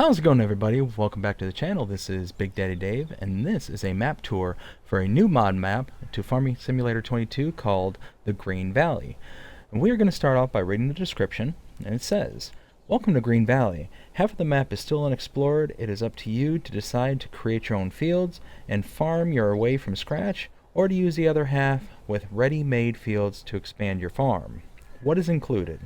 How's it going, everybody? Welcome back to the channel. This is Big Daddy Dave, and this is a map tour for a new mod map to Farming Simulator 22 called the Green Valley. And we are going to start off by reading the description, and it says, "Welcome to Green Valley. Half of the map is still unexplored. It is up to you to decide to create your own fields and farm your way from scratch, or to use the other half with ready-made fields to expand your farm. What is included?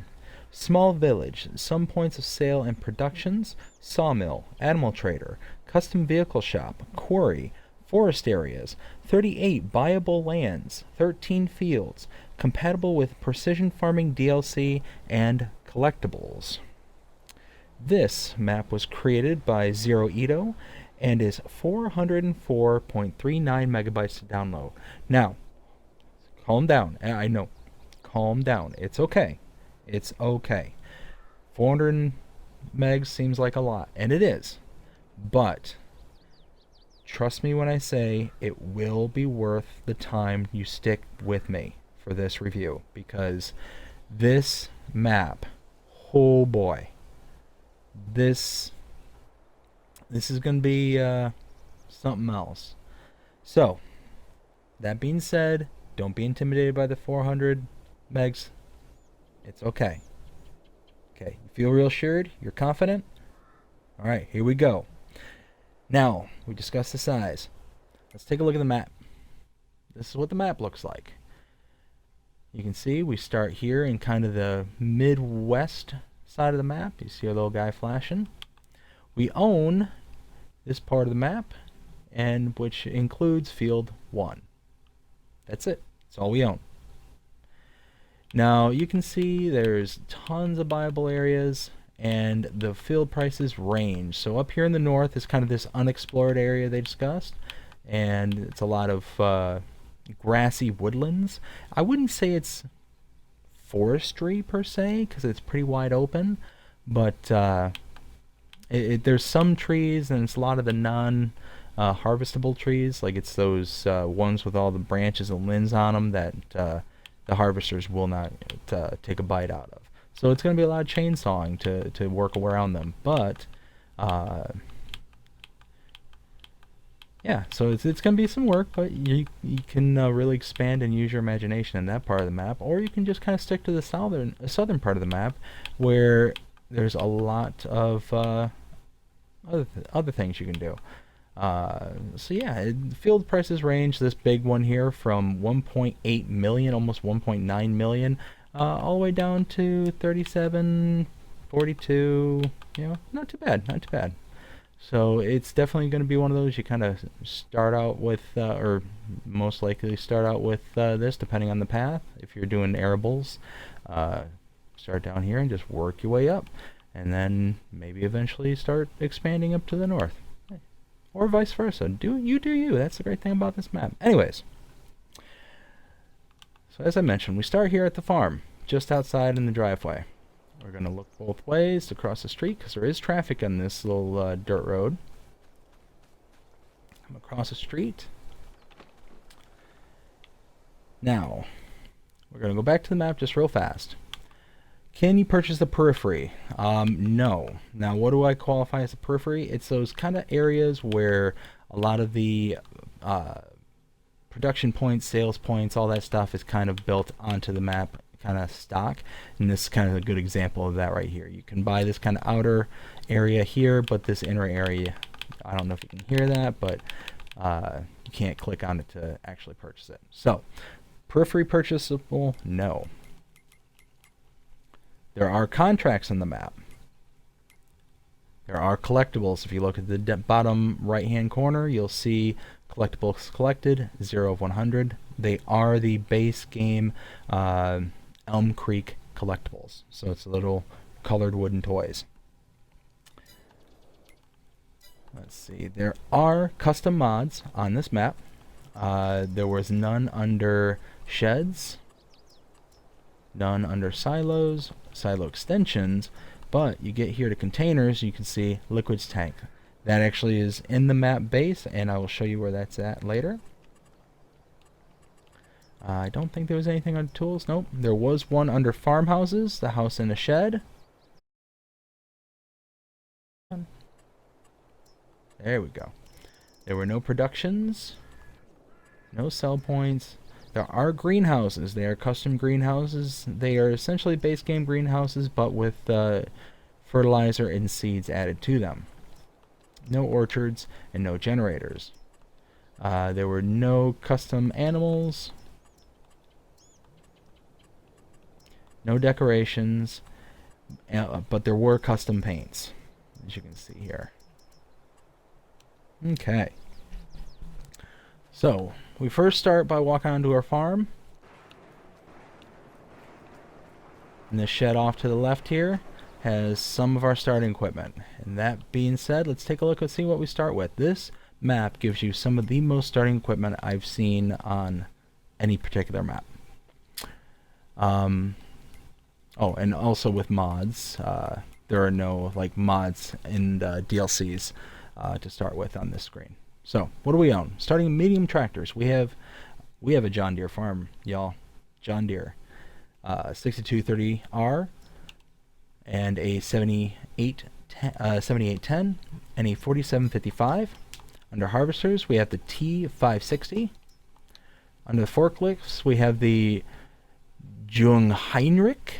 Small village, some points of sale and productions, sawmill, animal trader, custom vehicle shop, quarry, forest areas, 38 buyable lands, 13 fields, compatible with precision farming DLC, and collectibles." This map was created by Zero Ito and is 404.39 megabytes to download. Now, calm down. I know. Calm down. It's okay. It's okay. 400 megs seems like a lot, and it is. But trust me when I say it will be worth the time you stick with me for this review, because this map, oh boy, this is going to be something else. So, that being said, don't be intimidated by the 400 megs. It's okay. Okay, you feel real assured? You're confident? Alright, here we go. Now, we discussed the size. Let's take a look at the map. This is what the map looks like. You can see we start here in kind of the midwest side of the map. You see our little guy flashing. We own this part of the map, and which includes field 1. That's it. That's all we own. Now you can see there's tons of buyable areas, and the field prices range. So up here in the north is kind of this unexplored area they discussed, and it's a lot of grassy woodlands. I wouldn't say it's forestry per se, because it's pretty wide open, but there's some trees, and it's a lot of the non-harvestable trees, like it's those ones with all the branches and limbs on them that the harvesters will not take a bite out of. So it's going to be a lot of chainsawing to work around them. But, yeah, so it's going to be some work, but you can really expand and use your imagination in that part of the map. Or you can just kind of stick to the southern part of the map, where there's a lot of other things you can do. So yeah, field prices range, this big one here, from 1.8 million, almost 1.9 million, all the way down to 37, 42, you know, not too bad, not too bad. So it's definitely going to be one of those you kind of start out with, or most likely start out with this, depending on the path. If you're doing arables, start down here and just work your way up, and then maybe eventually start expanding up to the north. Or vice versa. Do you. That's the great thing about this map. Anyways, so as I mentioned, we start here at the farm, just outside in the driveway. We're going to look both ways to cross the street, because there is traffic on this little dirt road. Come across the street. Now, we're going to go back to the map just real fast. Can you purchase the periphery? No. Now, what do I qualify as a periphery? It's those kind of areas where a lot of the production points, sales points, all that stuff is kind of built onto the map, kind of stock. And this is kind of a good example of that right here. You can buy this kind of outer area here, but this inner area, I don't know if you can hear that, but you can't click on it to actually purchase it. So, periphery purchasable? No. There are contracts on the map. There are collectibles. If you look at the bottom right-hand corner, you'll see collectibles collected, 0 of 100. They are the base game Elm Creek collectibles. So it's little colored wooden toys. Let's see. There are custom mods on this map. There was none under sheds, none under silos, silo extensions, but you get here to containers, you can see liquids tank. That actually is in the map base, and I will show you where that's at later. I don't think there was anything under tools. Nope. There was one under farmhouses, the house and a shed. There we go. There were no productions, no sell points. There are greenhouses. They are custom greenhouses. They are essentially base game greenhouses, but with fertilizer and seeds added to them. No orchards and no generators. There were no custom animals. No decorations. But there were custom paints, as you can see here. Okay. So, we first start by walking onto our farm. And the shed off to the left here has some of our starting equipment. And that being said, let's take a look and see what we start with. This map gives you some of the most starting equipment I've seen on any particular map. Oh, and also with mods. There are no like mods in the DLCs to start with on this screen. So, what do we own? Starting medium tractors. We have a John Deere farm, y'all. John Deere. 6230R and a 7810 and a 4755. Under harvesters, we have the T560. Under the forklifts, we have the Jungheinrich.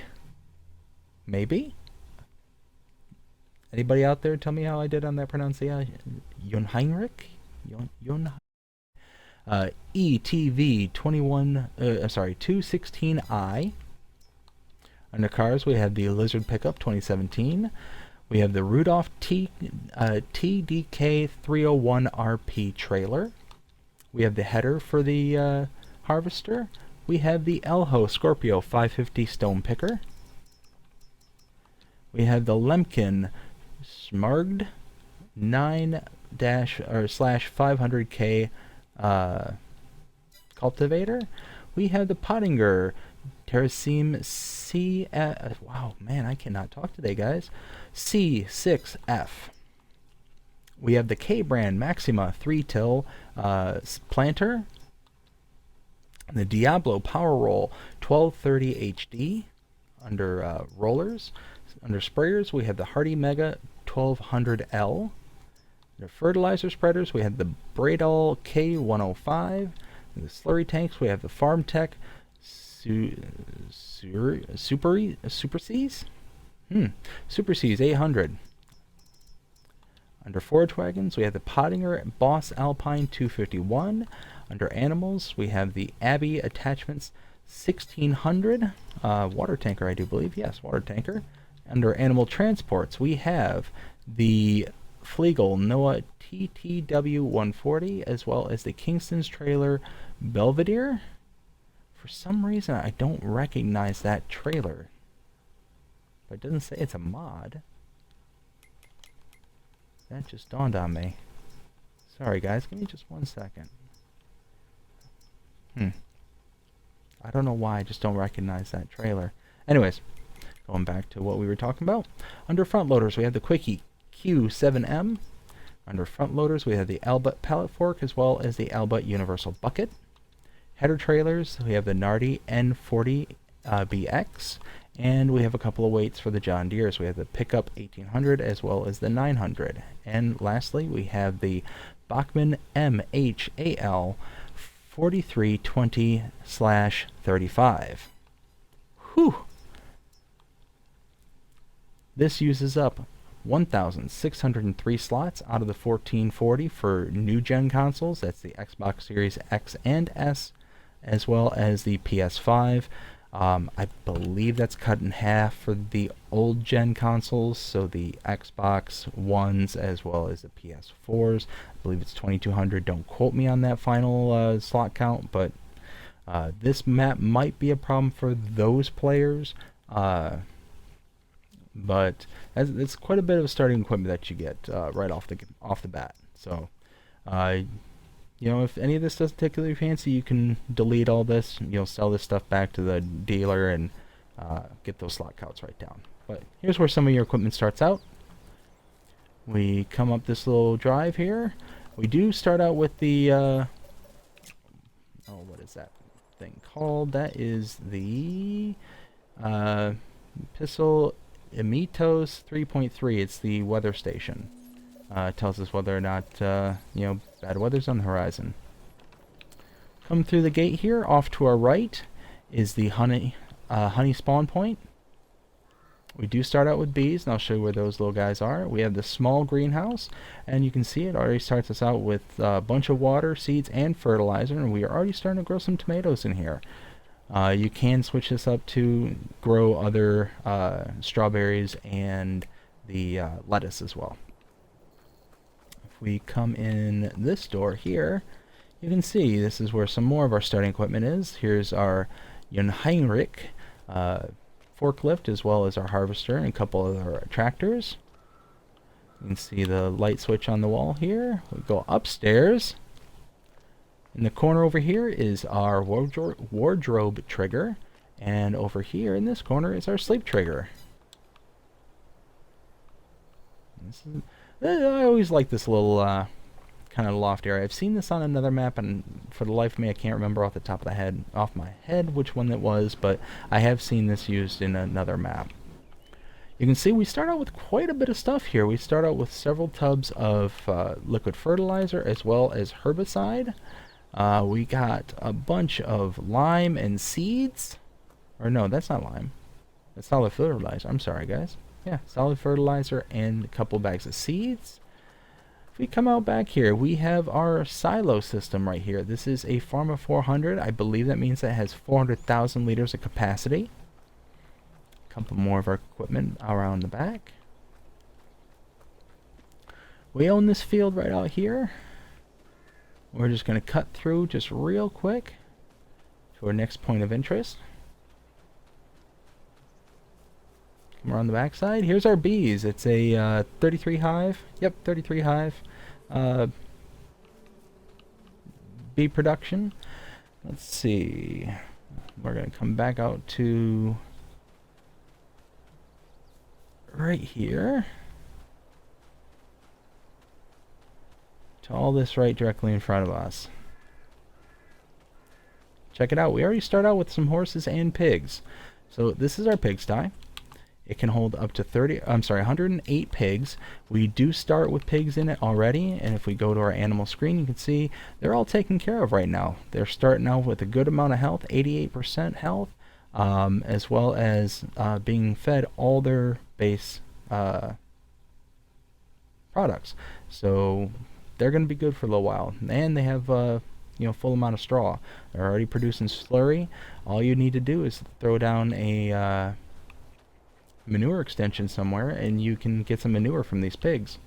Maybe? Anybody out there tell me how I did on that pronunciation? Jungheinrich? ETV 216i. Under cars, we have the Lizard Pickup 2017. We have the Rudolph TDK 301RP trailer. We have the header for the harvester. We have the Elho Scorpio 550 stone picker. We have the Lemkin Smargd 9-/500K cultivator. We have the Pottinger Terraceme C. Wow, man, I cannot talk today, guys. C6F. We have the K brand Maxima 3-till planter. The Diablo Power Roll 1230 HD. Under rollers. Under sprayers, we have the Hardy Mega 1200L. Under fertilizer spreaders, we have the Bradall K105. In the slurry tanks, we have the Farm Tech Super Seas? Super Seas 800. Under forage wagons, we have the Pottinger Boss Alpine 251. Under animals, we have the Abbey Attachments 1600. Water tanker, I do believe. Yes, water tanker. Under animal transports, we have the Flegel Noah TTW 140, as well as the Kingston's trailer Belvedere. For some reason, I don't recognize that trailer. But it doesn't say it's a mod. That just dawned on me. Sorry, guys. Give me just 1 second. I don't know why I just don't recognize that trailer. Anyways, going back to what we were talking about. Under front loaders, we have the Quickie Q7M. Under front loaders, we have the Albut pallet fork, as well as the Albut universal bucket. Header trailers, we have the Nardi N40 BX, and we have a couple of weights for the John Deere's. We have the Pickup 1800 as well as the 900. And lastly, we have the Bachmann MHAL 4320/35. Whew! This uses up 1,603 slots out of the 1440 for new gen consoles. That's the Xbox Series X and S, as well as the PS5. I believe that's cut in half for the old gen consoles, so the Xbox Ones as well as the PS4s. I believe it's 2,200. Don't quote me on that final slot count, but this map might be a problem for those players. But it's quite a bit of starting equipment that you get right off the bat. So, you know, if any of this doesn't particularly fancy, you can delete all this. Sell this stuff back to the dealer and get those slot counts right down. But here's where some of your equipment starts out. We come up this little drive here. We do start out with the what is that thing called? That is the Pistol Emitos 3.3. It's the weather station. Tells us whether or not, bad weather's on the horizon. Come through the gate here. Off to our right is the honey spawn point. We do start out with bees, and I'll show you where those little guys are. We have the small greenhouse, and you can see it already starts us out with a bunch of water, seeds, and fertilizer, and we are already starting to grow some tomatoes in here. You can switch this up to grow other strawberries and the lettuce as well. If we come in this door here, you can see this is where some more of our starting equipment is. Here's our Heinrich forklift, as well as our harvester and a couple of our tractors. You can see the light switch on the wall here. We go upstairs. In the corner over here is our wardrobe trigger, and over here in this corner is our sleep trigger. I always like this little kind of loft area. I've seen this on another map, and for the life of me I can't remember off my head which one that was, but I have seen this used in another map. You can see we start out with quite a bit of stuff here. We start out with several tubs of liquid fertilizer as well as herbicide. We got a bunch of lime and seeds. Or no, that's not lime. That's solid fertilizer. I'm sorry, guys. Yeah, solid fertilizer and a couple bags of seeds. If we come out back here, we have our silo system right here. This is a Pharma 400. I believe that means that it has 400,000 liters of capacity. A couple more of our equipment around the back. We own this field right out here. We're just going to cut through just real quick to our next point of interest. Come around the back side. Here's our bees. It's a 33 hive. Yep, 33 hive bee production. Let's see. We're going to come back out to right here. To all this right directly in front of us. Check it out. We already start out with some horses and pigs. So this is our pigsty. It can hold up to 108 pigs. We do start with pigs in it already, and if we go to our animal screen, you can see they're all taken care of right now. They're starting out with a good amount of health, 88% health, as well as being fed all their base products. So they're going to be good for a little while, and they have full amount of straw. They're already producing slurry. All you need to do is throw down a manure extension somewhere, and you can get some manure from these pigs.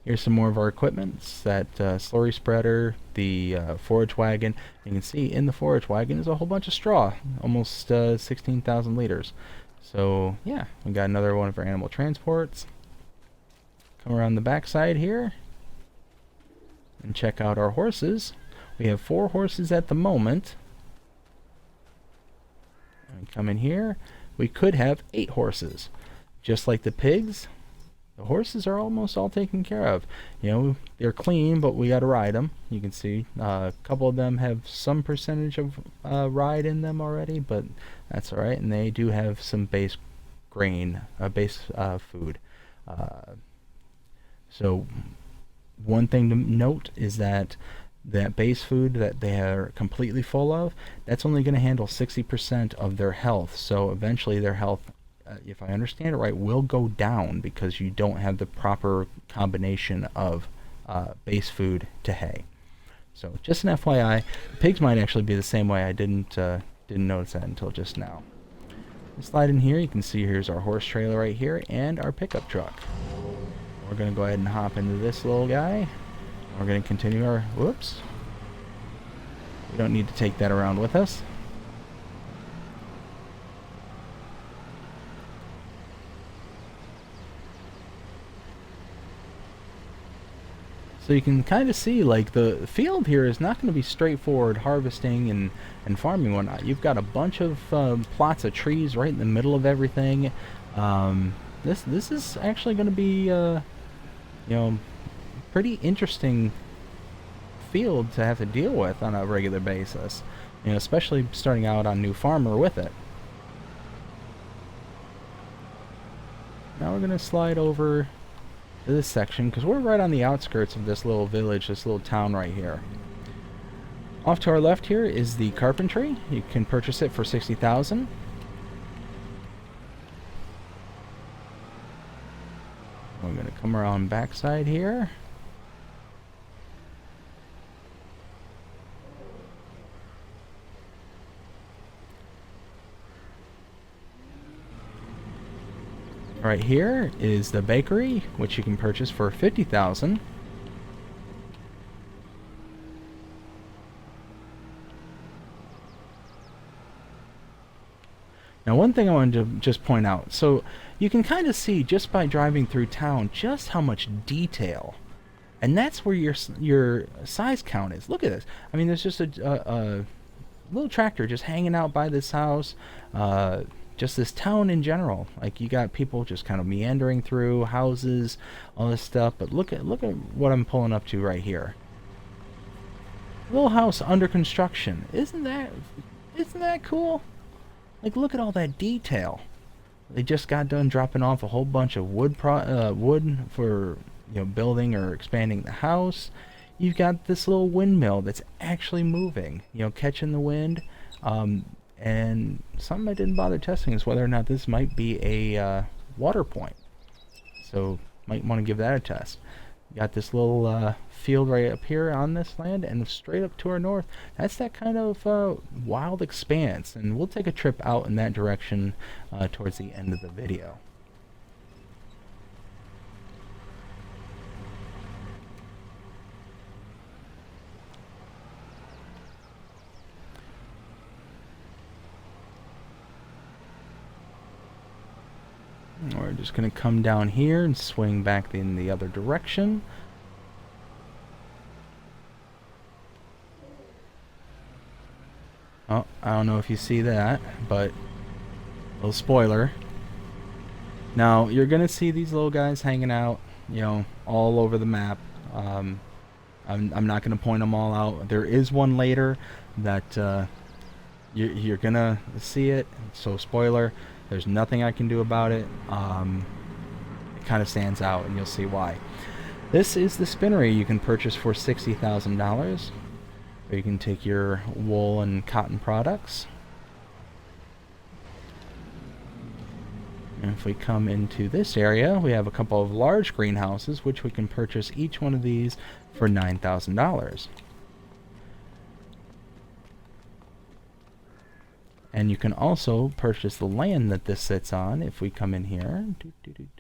Here's some more of our equipment. It's that slurry spreader, the forage wagon. You can see in the forage wagon is a whole bunch of straw, almost 16,000 liters. So yeah, we got another one of our animal transports. Come around the back side here and check out our horses. We have 4 horses at the moment. And come in here. We could have 8 horses. Just like the pigs, the horses are almost all taken care of. They're clean, but we gotta ride them. You can see a couple of them have some percentage of ride in them already, but that's alright. And they do have some base grain, base food. So one thing to note is that base food that they are completely full of, that's only going to handle 60% of their health. So eventually their health, if I understand it right, will go down because you don't have the proper combination of base food to hay. So just an FYI, pigs might actually be the same way. I didn't notice that until just now. Slide in here, you can see here's our horse trailer right here and our pickup truck. We're going to go ahead and hop into this little guy. We're going to continue our... Whoops. We don't need to take that around with us. So you can kind of see, like, the field here is not going to be straightforward harvesting and farming and whatnot. You've got a bunch of plots of trees right in the middle of everything. This is actually going to be, pretty interesting field to have to deal with on a regular basis, especially starting out on New Farmer with it. Now we're going to slide over to this section because we're right on the outskirts of this little village, this little town right here. Off to our left here is the carpentry. You can purchase it for $60,000. We're going to come around backside here. Right here is the bakery, which you can purchase for $50,000. Now, one thing I wanted to just point out, so you can kind of see just by driving through town just how much detail, and that's where your size count is. Look at this. I mean, there's just a little tractor just hanging out by this house. Just this town in general. Like, you got people just kind of meandering through houses, all this stuff. But look at what I'm pulling up to right here. Little house under construction. Isn't that cool? Like, look at all that detail. They just got done dropping off a whole bunch of wood for, you know, building or expanding the house. You've got this little windmill that's actually moving, you know, catching the wind. And something I didn't bother testing is whether or not this might be a water point. So might want to give that a test. You got this little field right up here on this land, and straight up to our north, that's that kind of wild expanse. And we'll take a trip out in that direction towards the end of the video. We're just going to come down here and swing back in the other direction. Oh, I don't know if you see that, but little spoiler. Now, you're going to see these little guys hanging out, you know, all over the map. I'm not going to point them all out. There is one later that you're going to see it, so spoiler. There's nothing I can do about it. It kind of stands out, and you'll see why. This is the Spinnery you can purchase for $60,000. Or you can take your wool and cotton products. And if we come into this area, we have a couple of large greenhouses, which we can purchase each one of these for $9,000. And you can also purchase the land that this sits on. If we come in here,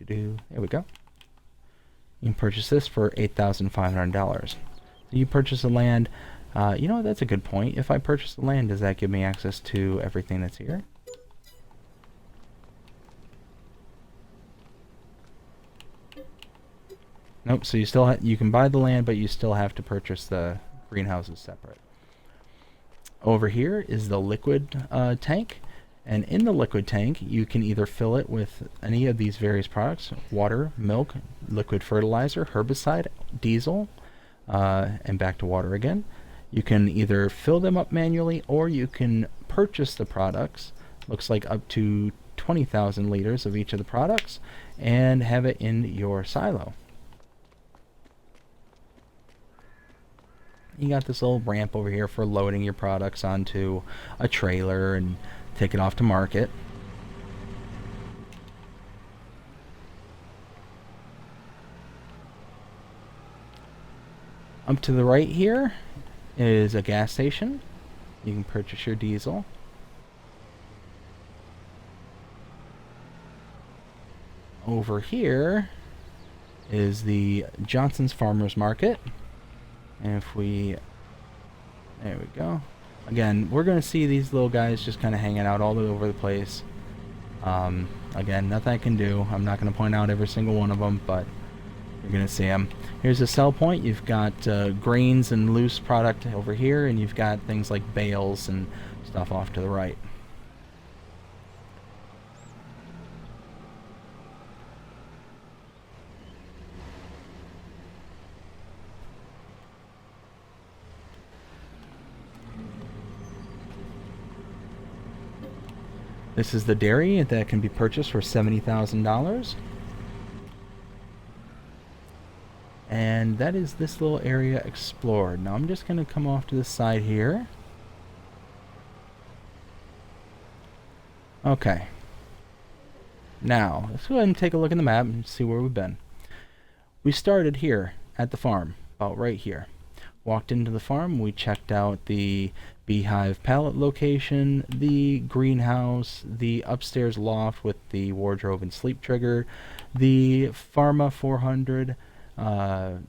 there we go. You can purchase this for $8,500. So you purchase the land. You know, that's a good point. If I purchase the land, does that give me access to everything that's here? Nope. So you still you can buy the land, but you still have to purchase the greenhouses separate. Over here is the liquid tank, and in the liquid tank you can either fill it with any of these various products: water, milk, liquid fertilizer, herbicide, diesel, and back to water again. You can either fill them up manually, or you can purchase the products. Looks like up to 20,000 liters of each of the products, and have it in your silo. You got this little ramp over here for loading your products onto a trailer and take it off to market. Up to the right here is a gas station. You can purchase your diesel. Over here is the Johnson's Farmers Market. And if we, there we go. Again, we're going to see these little guys just kind of hanging out all over the place. Again, nothing I can do. I'm not going to point out every single one of them, but you're going to see them. Here's a sell point. You've got grains and loose product over here, and you've got things like bales and stuff off to the right. This is the dairy that can be purchased for $70,000. And that is this little area explored. Now I'm just going to come off to the side here. Okay. Now, let's go ahead and take a look at the map and see where we've been. We started here at the farm, about right here. Walked into the farm, we checked out the beehive pallet location, the greenhouse, the upstairs loft with the wardrobe and sleep trigger, the Pharma 400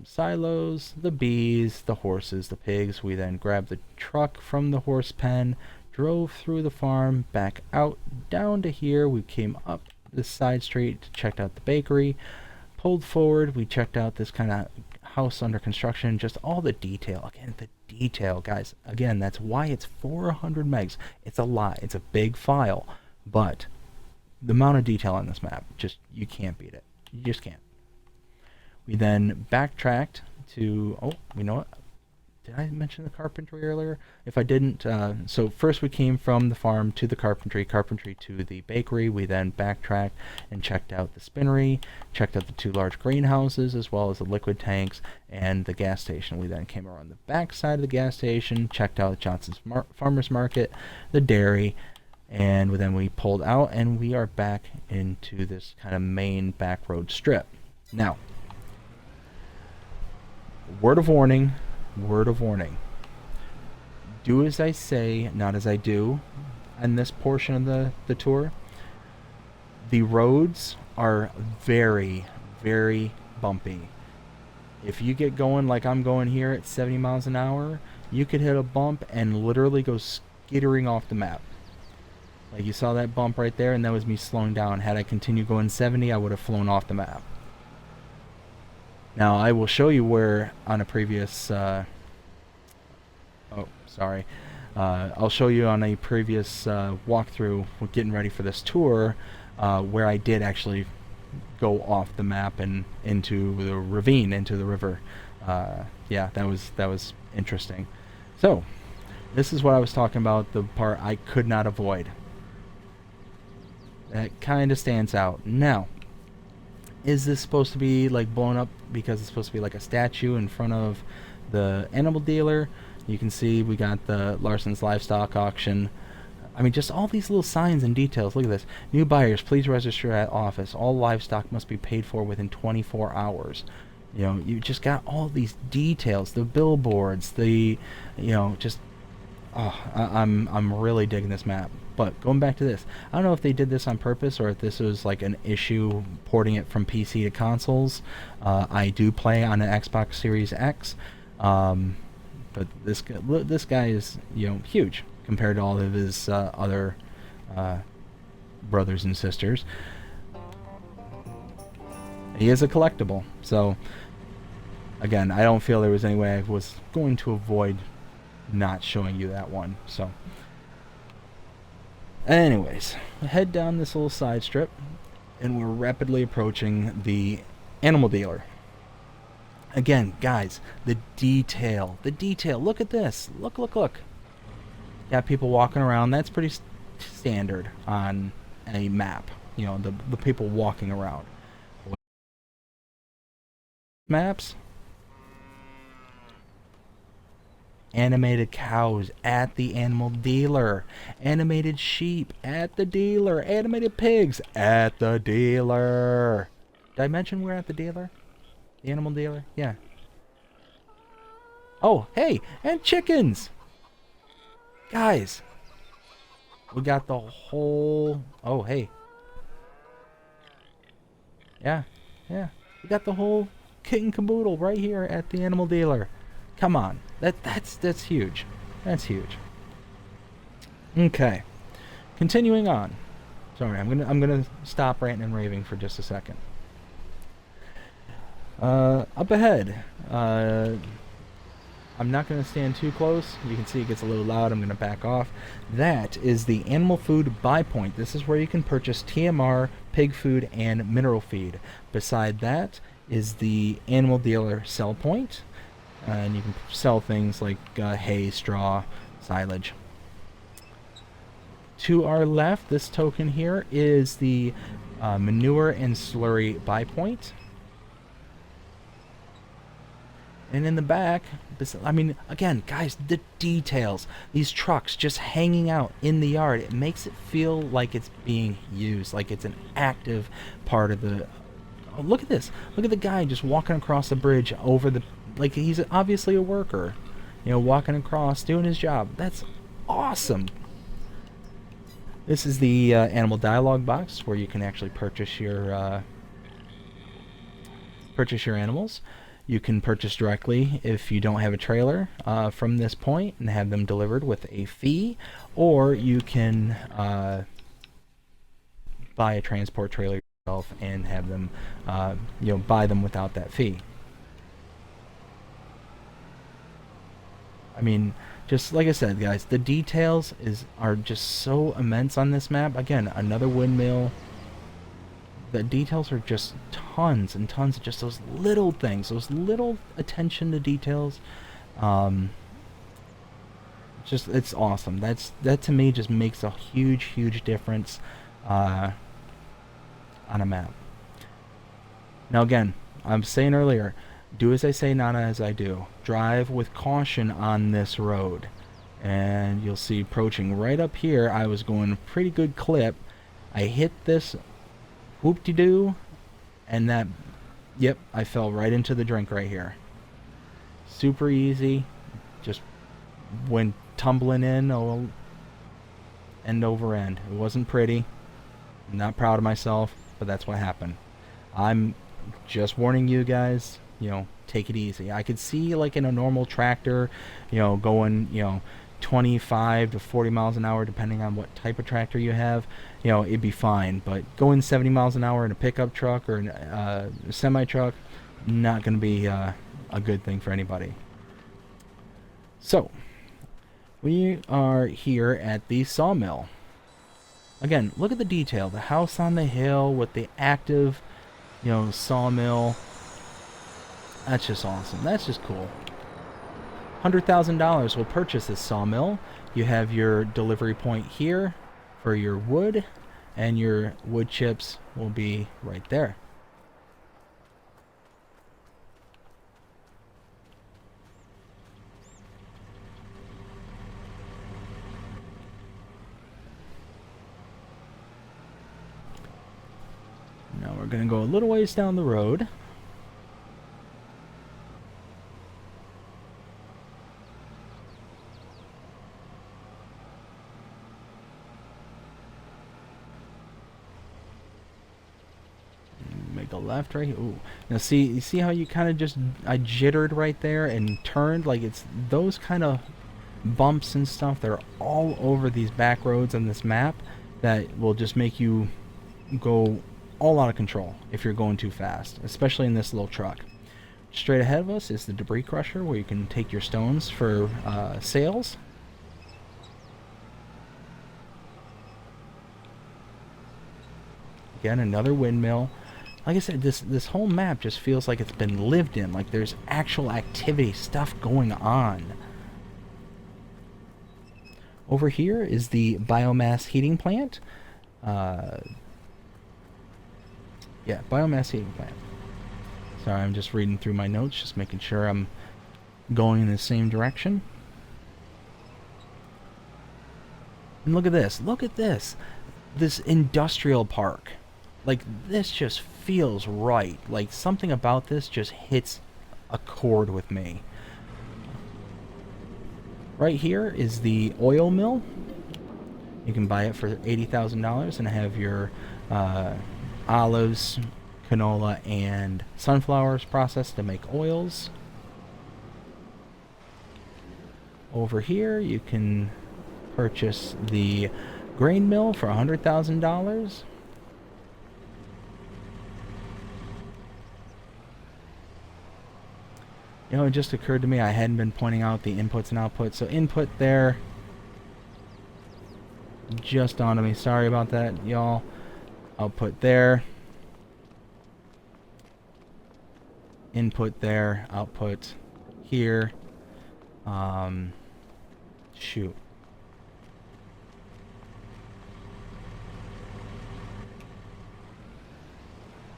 silos, the bees, the horses, the pigs. We then grabbed the truck from the horse pen, drove through the farm, back out, down to here. We came up this side street, checked out the bakery, pulled forward, we checked out this kind of house under construction, just all the detail. Again, the detail, guys. Again, that's why it's 400 megs. It's a lot. It's a big file, but the amount of detail on this map, just, you can't beat it. You just can't. We then backtracked to, oh, you know what? Did I mention the carpentry earlier? If I didn't, so first we came from the farm to the carpentry to the bakery. We then backtracked and checked out the spinnery, checked out the 2 large greenhouses, as well as the liquid tanks and the gas station. We then came around the back side of the gas station, checked out Johnson's Farmers Market, the dairy, and then we pulled out and we are back into this kind of main back road strip. Now, word of warning. Do as I say, not as I do in this portion of the tour. The roads are very, very bumpy. If you get going like I'm going here at 70 miles an hour, you could hit a bump and literally go skittering off the map. Like you saw that bump right there, and that was me slowing down. Had I continued going 70, I would have flown off the map. Now I will show you where on a previous I'll show you on a previous walkthrough getting ready for this tour where I did actually go off the map and into the ravine, into the river. Yeah, that was interesting. So this is what I was talking about, the part I could not avoid. That kind of stands out. Now, is this supposed to be like blown up because it's supposed to be like a statue in front of the animal dealer? You can see we got the Larson's Livestock Auction. I mean, just all these little signs and details. Look at this. New buyers, please register at office. All livestock must be paid for within 24 hours. You know, you just got all these details. The billboards, the, you know, just, oh, I'm really digging this map. But going back to this, I don't know if they did this on purpose or if this was like an issue porting it from PC to consoles. I do play on an Xbox Series X, but this guy is, you know, huge compared to all of his other brothers and sisters. He is a collectible, so again, I don't feel there was any way I was going to avoid not showing you that one. So anyways, head down this little side strip, and we're rapidly approaching the animal dealer. Again, guys, the detail, look at this, look. Got people walking around. That's pretty standard on a map, you know, the people walking around. Maps, animated cows at the animal dealer, animated sheep at the dealer, animated pigs at the dealer. Did I mention we're at the dealer? The animal dealer? Yeah. Oh, hey, and chickens! Guys, we got the whole... Oh, hey. Yeah. We got the whole kit and caboodle right here at the animal dealer. Come on. That's huge. That's huge. Okay. Continuing on. Sorry, I'm gonna stop ranting and raving for just a second. Up ahead. I'm not going to stand too close. You can see it gets a little loud. I'm going to back off. That is the animal food buy point. This is where you can purchase TMR, pig food, and mineral feed. Beside that is the animal dealer sell point. And you can sell things like hay, straw, silage. To our left, this token here is the manure and slurry buy point. And in the back, I mean, again, guys, the details. These trucks just hanging out in the yard. It makes it feel like it's being used, like it's an active part of the... Oh, look at this. Look at the guy just walking across the bridge over the... Like, he's obviously a worker. You know, walking across, doing his job. That's awesome. This is the animal dialogue box where you can actually purchase your animals. You can purchase directly if you don't have a trailer from this point and have them delivered with a fee, or you can buy a transport trailer yourself and have them, buy them without that fee. I mean, just like I said, guys, the details are just so immense on this map. Again, another windmill. The details are just tons and tons of just those little things, those little attention to details. Just, it's awesome. That to me just makes a huge difference on a map. Now again, I'm saying earlier, do as I say, not as I do. Drive with caution on this road. And you'll see approaching right up here, I was going a pretty good clip. I hit this whoop-de-doo, and that, yep, I fell right into the drink right here. Super easy. Just went tumbling in, end over end. It wasn't pretty. I'm not proud of myself, but that's what happened. I'm just warning you guys, take it easy. I could see, like, in a normal tractor, going, 25 to 40 miles an hour, depending on what type of tractor you have, it'd be fine. But going 70 miles an hour in a pickup truck or a semi truck, not going to be a good thing for anybody. So, we are here at the sawmill. Again, look at the detail. The house on the hill with the active, sawmill. That's just awesome. That's just cool. $100,000 will purchase this sawmill. You have your delivery point here for your wood, and your wood chips will be right there. Now we're going to go a little ways down the road. Make a left right here. Ooh. Now you see how you kind of I jittered right there and turned? Like, it's those kind of bumps and stuff. They're all over these back roads on this map that will just make you go all out of control if you're going too fast, especially in this little truck. Straight ahead of us is the debris crusher, where you can take your stones for sales. Again, another windmill. Like I said, this whole map just feels like it's been lived in, like there's actual activity, stuff going on. Over here is the biomass heating plant. Yeah, biomass heating plant. Sorry, I'm just reading through my notes, just making sure I'm going in the same direction. And look at this. Look at this. This industrial park. Like, this just feels right. Like, something about this just hits a chord with me. Right here is the oil mill. You can buy it for $80,000 and have your olives, canola, and sunflowers processed to make oils. Over here, you can purchase the grain mill for $100,000. It just occurred to me I hadn't been pointing out the inputs and outputs. So input there. Just dawned on me. Sorry about that, y'all. Output there. Input there. Output here. Shoot.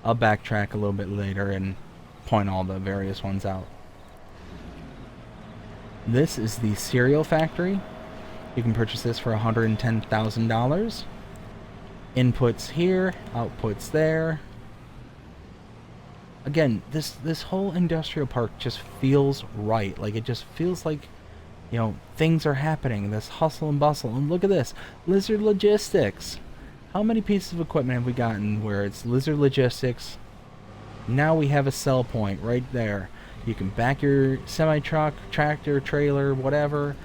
I'll backtrack a little bit later and point all the various ones out. This is the cereal factory. You can purchase this for $110,000. Inputs here, outputs there. Again, this whole industrial park just feels right. Like, it just feels like, you know, things are happening. This hustle and bustle. And look at this. Lizard Logistics. How many pieces of equipment have we gotten where it's Lizard Logistics? Now we have a sell point right there. You can back your semi-truck, tractor, trailer, whatever,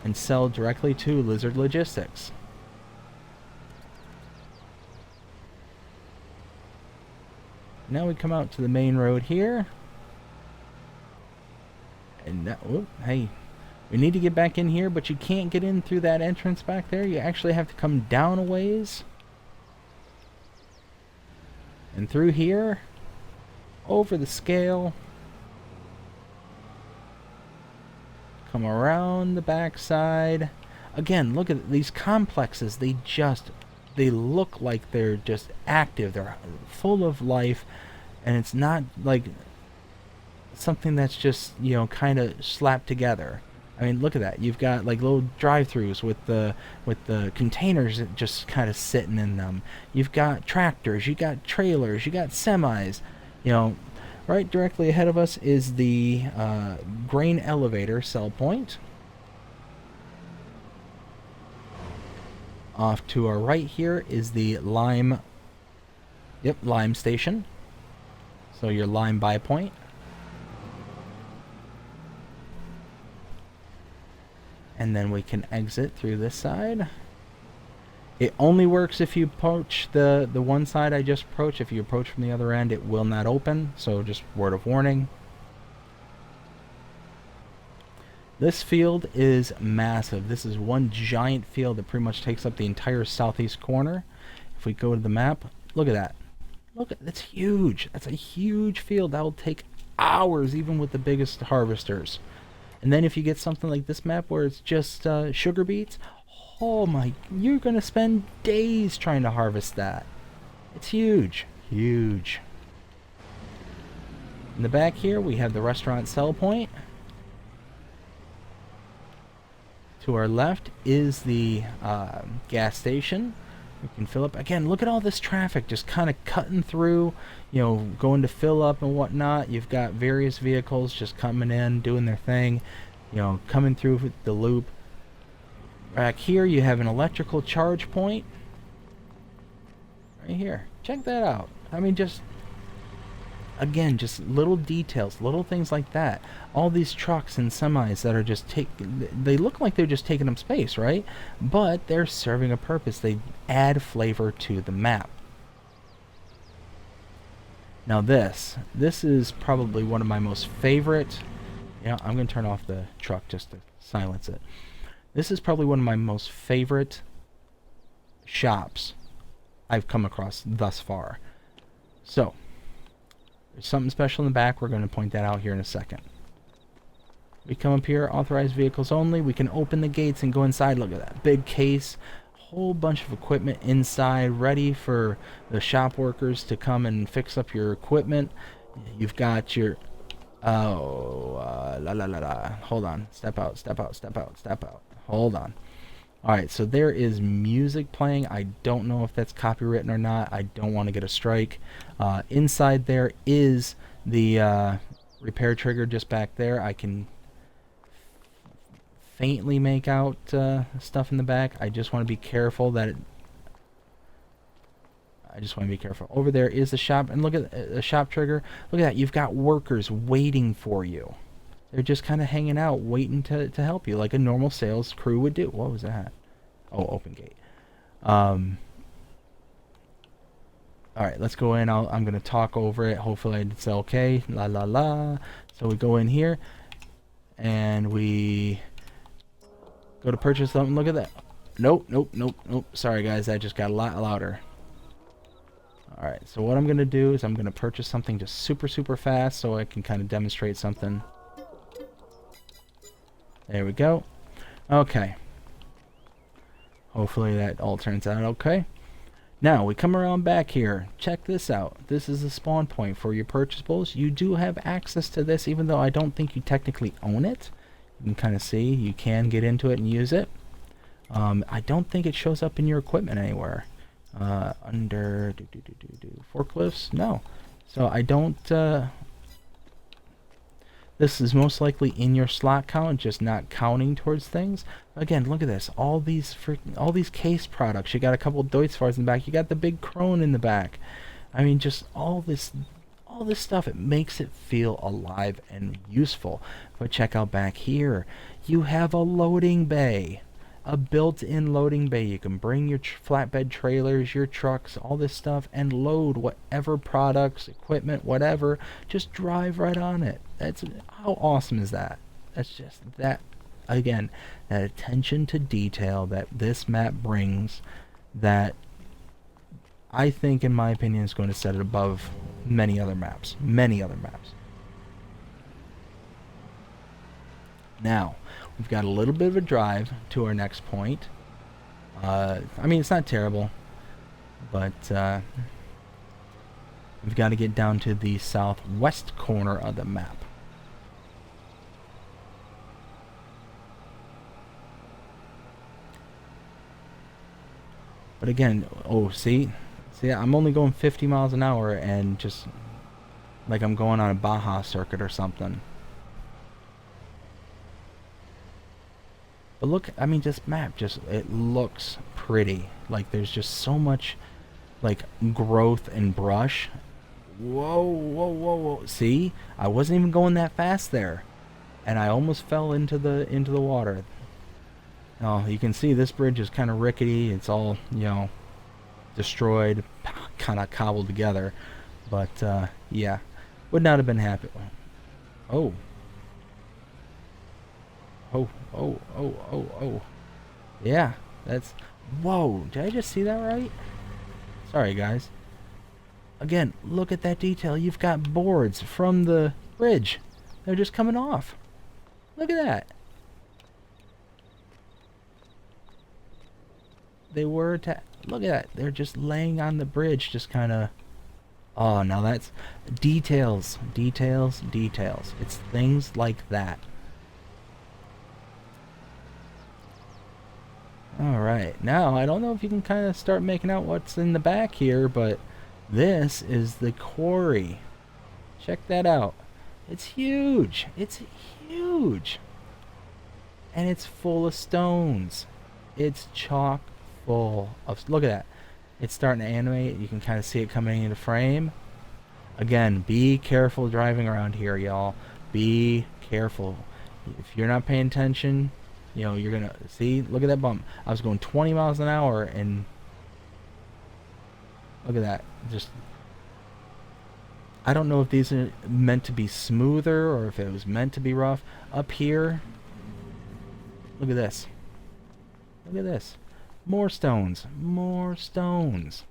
and sell directly to Lizard Logistics. Now we come out to the main road here. And now, oh, hey, we need to get back in here, but you can't get in through that entrance back there. You actually have to come down a ways. And through here, over the scale. Come around the backside. Again, look at these complexes. They look like they're just active. They're full of life, and it's not like something that's just, you know, kind of slapped together. I mean, look at that. You've got like little drive-throughs with the containers just kind of sitting in them. You've got tractors, you got trailers, you got semis. You know, right directly ahead of us is the grain elevator sell point. Off to our right here is the lime station. So your lime buy point. And then we can exit through this side. It only works if you approach the one side I just approached. If you approach from the other end, it will not open. So just word of warning. This field is massive. This is one giant field that pretty much takes up the entire southeast corner. If we go to the map, look at that. Look, that's huge. That's a huge field. That will take hours even with the biggest harvesters. And then if you get something like this map where it's just sugar beets, oh my, you're going to spend days trying to harvest that. It's huge. Huge. In the back here, we have the restaurant sell point. To our left is the gas station. We can fill up. Again, look at all this traffic just kind of cutting through, you know, going to fill up and whatnot. You've got various vehicles just coming in, doing their thing, you know, coming through the loop. Back here, you have an electrical charge point. Right here. Check that out. I mean, just, again, just little details, little things like that. All these trucks and semis that are just they look like they're just taking up space, right? But they're serving a purpose. They add flavor to the map. Now this is probably one of my most favorite, I'm going to turn off the truck just to silence it. This is probably one of my most favorite shops I've come across thus far. So, there's something special in the back. We're going to point that out here in a second. We come up here, authorized vehicles only. We can open the gates and go inside. Look at that big case. Whole bunch of equipment inside, ready for the shop workers to come and fix up your equipment. You've got your... Hold on. Step out. Hold on. Alright, so there is music playing. I don't know if that's copywritten or not. I don't want to get a strike. Inside there is the repair trigger just back there. I can faintly make out stuff in the back. I just want to be careful that Over there is the shop, and look at the shop trigger. Look at that. You've got workers waiting for you. They're just kind of hanging out, waiting to help you, like a normal sales crew would do. What was that? Oh, open gate. Alright, let's go in. I'm going to talk over it. Hopefully it's okay. La la la. So we go in here, and we go to purchase something. Look at that. Nope. Sorry, guys. That just got a lot louder. Alright, so what I'm going to do is I'm going to purchase something just super fast so I can kind of demonstrate something. There we go. Okay. Hopefully that all turns out okay. Now, we come around back here. Check this out. This is the spawn point for your purchasables. You do have access to this, even though I don't think you technically own it. You can kind of see, you can get into it and use it. I don't think it shows up in your equipment anywhere. Under forklifts? No. So I don't, this is most likely in your slot count, just not counting towards things. Again, look at this. All these case products. You got a couple of Deutz in the back. You got the big Krone in the back. I mean, just all this stuff. It makes it feel alive and useful. But check out back here. You have a loading bay. A built-in loading bay. You can bring your flatbed trailers, your trucks, all this stuff, and load whatever products, equipment, whatever. Just drive right on it. That's, how awesome is that? That's just that, again, that attention to detail that this map brings, that I think, in my opinion, is going to set it above many other maps. Many other maps. Now, we've got a little bit of a drive to our next point. I mean, it's not terrible, but we've got to get down to the southwest corner of the map. But again, oh, see, I'm only going 50 miles an hour, and just like I'm going on a Baja circuit or something. But look, I mean, this map just, it looks pretty. Like, there's just so much, like, growth and brush. Whoa, whoa, whoa, whoa. See? I wasn't even going that fast there. And I almost fell into the water. Oh, you can see this bridge is kind of rickety. It's all, you know, destroyed, kind of cobbled together. But, yeah. Would not have been happy. Oh. Oh, oh, oh, oh, oh. Yeah, that's... Whoa, did I just see that right? Sorry, guys. Again, look at that detail. You've got boards from the bridge. They're just coming off. Look at that. They were... Look at that. They're just laying on the bridge, just kind of... Oh, now that's... Details, details, details. It's things like that. Alright, now I don't know if you can kind of start making out what's in the back here, but this is the quarry. Check that out. It's huge. It's huge. And it's full of stones. It's chock full of... Look at that. It's starting to animate. You can kind of see it coming into frame. Again, be careful driving around here, y'all. Be careful. If you're not paying attention... You know, you're gonna see, look at that bump. I was going 20 miles an hour, and look at that. Just, I don't know if these are meant to be smoother or if it was meant to be rough. Up here, look at this. Look at this. More stones. More stones.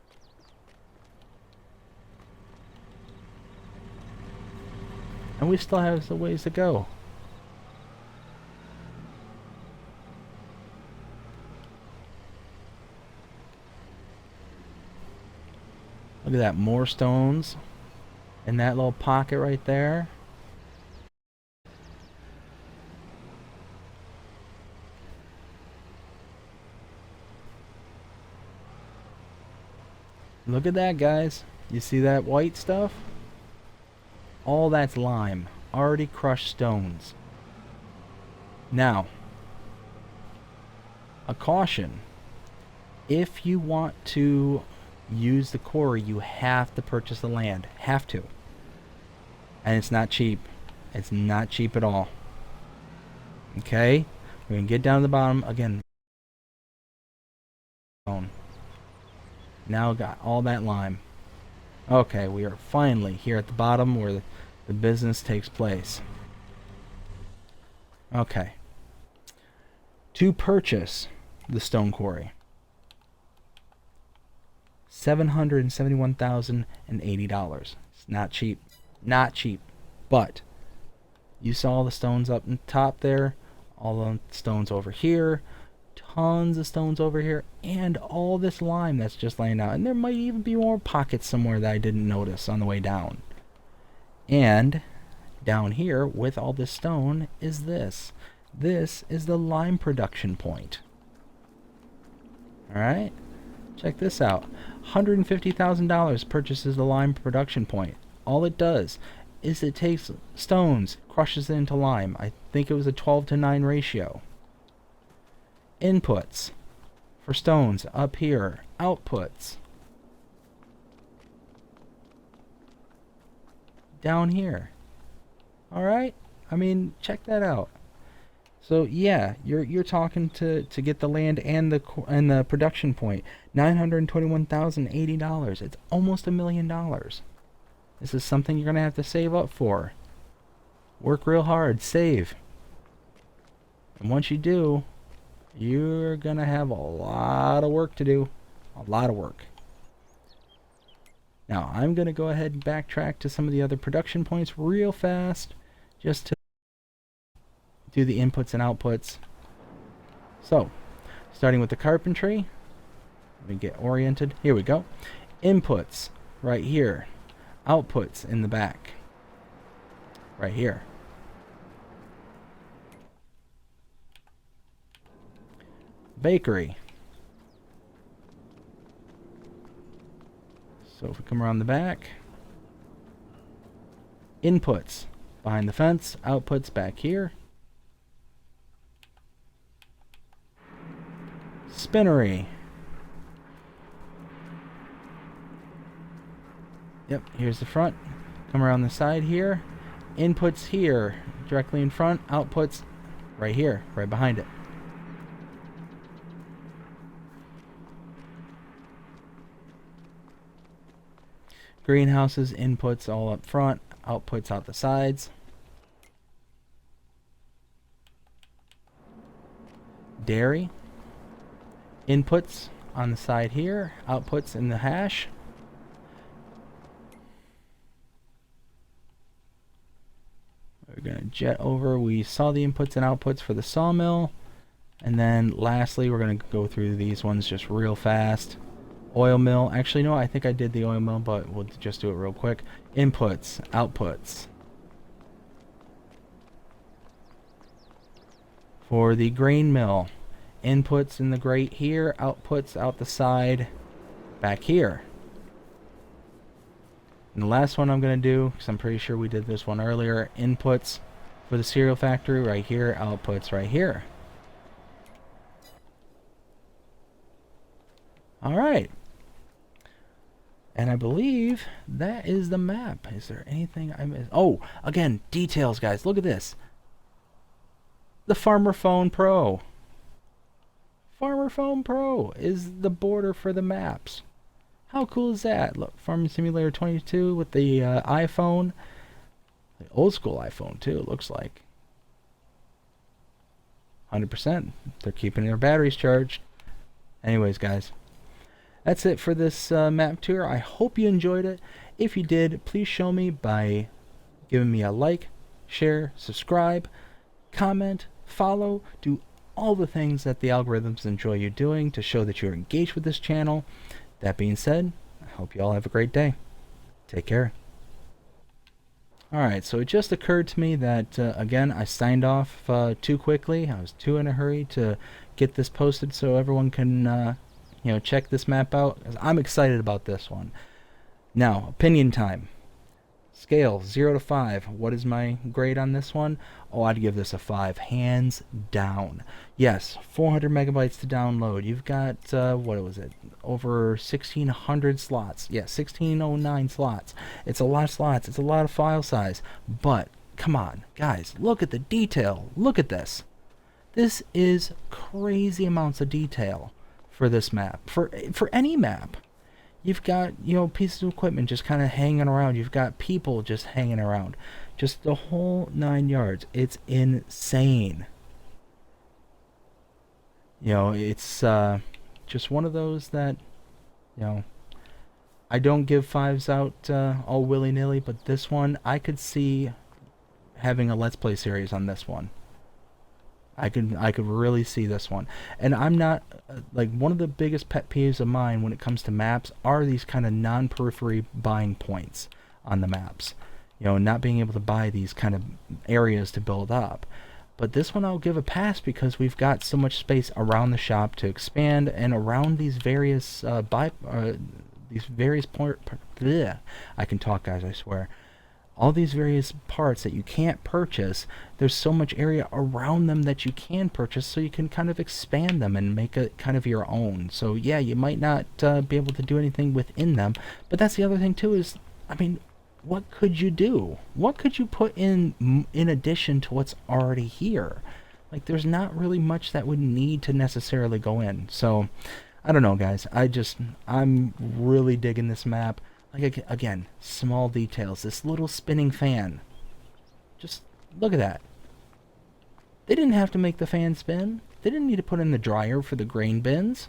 And we still have some ways to go. Look at that, more stones in that little pocket right there. Look at that, guys. You see that white stuff? All that's lime. Already crushed stones. Now, a caution. If you want to use the quarry, you have to purchase the land. Have to. And it's not cheap. It's not cheap at all. Okay? We're going to get down to the bottom. Again. Now got all that lime. Okay, we are finally here at the bottom where the business takes place. Okay. To purchase the stone quarry. $771,080. It's not cheap. Not cheap. But you saw the stones up in top there. All the stones over here. Tons of stones over here. And all this lime that's just laying out. And there might even be more pockets somewhere that I didn't notice on the way down. And down here with all this stone is this. This is the lime production point. Alright? Check this out. $150,000 purchases the lime production point. All it does is it takes stones, crushes it into lime. I think it was a 12:9 ratio. Inputs for stones up here. Outputs down here. Alright? I mean, check that out. So yeah, you're talking to get the land and the production point, $921,080. It's almost $1 million. This is something you're gonna have to save up for. Work real hard, save, and once you do, you're gonna have a lot of work to do, a lot of work. Now I'm gonna go ahead and backtrack to some of the other production points real fast, just to do the inputs and outputs. So, starting with the carpentry, let me get oriented. Here we go. Inputs right here, outputs in the back, right here. Bakery. So if we come around the back, inputs behind the fence, outputs back here. Spinnery. Yep, here's the front. Come around the side here. Inputs here, directly in front. Outputs right here, right behind it. Greenhouses, inputs all up front, outputs out the sides. Dairy. Inputs on the side here, outputs in the hash. We're going to jet over. We saw the inputs and outputs for the sawmill. And then lastly, we're going to go through these ones just real fast. Oil mill. Actually, no, I think I did the oil mill, but we'll just do it real quick. Inputs, outputs. For the grain mill, inputs in the grate here, outputs out the side back here. And the last one I'm going to do, because I'm pretty sure we did this one earlier, inputs for the cereal factory right here, outputs right here. Alright. And I believe that is the map. Is there anything I missed? Oh, again, details, guys. Look at this. The Farmer Phone Pro. Farmer Phone Pro is the border for the maps. How cool is that? Look, Farming Simulator 22 with the iPhone. The old school iPhone, too, it looks like. 100%. They're keeping their batteries charged. Anyways, guys. That's it for this map tour. I hope you enjoyed it. If you did, please show me by giving me a like, share, subscribe, comment, follow, do all the things that the algorithms enjoy you doing to show that you're engaged with this channel. That being said, I hope you all have a great day. Take care. Alright, so it just occurred to me that, again, I signed off too quickly. I was too in a hurry to get this posted so everyone can check this map out. I'm excited about this one. Now, opinion time. Scale 0 to 5. What is my grade on this one? Oh, I'd give this a 5, hands down. Yes, 400 megabytes to download. You've got what was it? Over 1600 slots. Yeah, 1609 slots. It's a lot of slots. It's a lot of file size. But come on, guys, look at the detail. Look at this. This is crazy amounts of detail for this map, for any map. You've got, pieces of equipment just kind of hanging around. You've got people just hanging around. Just the whole 9 yards. It's insane. It's just one of those that, I don't give 5s out all willy-nilly, but this one, I could see having a Let's Play series on this one. I could really see this one. And I'm not, one of the biggest pet peeves of mine when it comes to maps are these kind of non-periphery buying points on the maps. Not being able to buy these kind of areas to build up. But this one I'll give a pass because we've got so much space around the shop to expand, and around these various bleh. I can talk, guys, I swear. All these various parts that you can't purchase, there's so much area around them that you can purchase, so you can kind of expand them and make it kind of your own. So yeah, you might not be able to do anything within them, but that's the other thing too is, I mean, what could you do? What could you put in addition to what's already here? Like, there's not really much that would need to necessarily go in. So I don't know, guys. I'm really digging this map. Like, again, small details. This little spinning fan. Just look at that. They didn't have to make the fan spin. They didn't need to put in the dryer for the grain bins.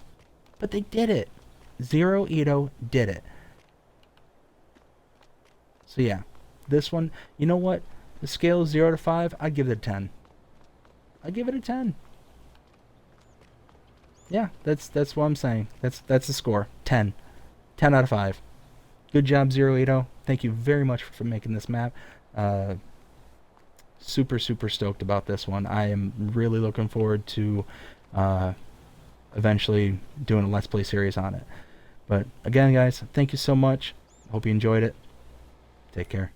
But they did it. Zero Ito did it. So yeah, this one, you know what? The scale is 0 to 5. I'd give it a 10. I'd give it a 10. Yeah, that's what I'm saying. That's the score. 10. 10 out of 5. Good job, 080. Thank you very much for making this map. Super stoked about this one. I am really looking forward to eventually doing a Let's Play series on it. But again, guys, thank you so much. Hope you enjoyed it. Take care.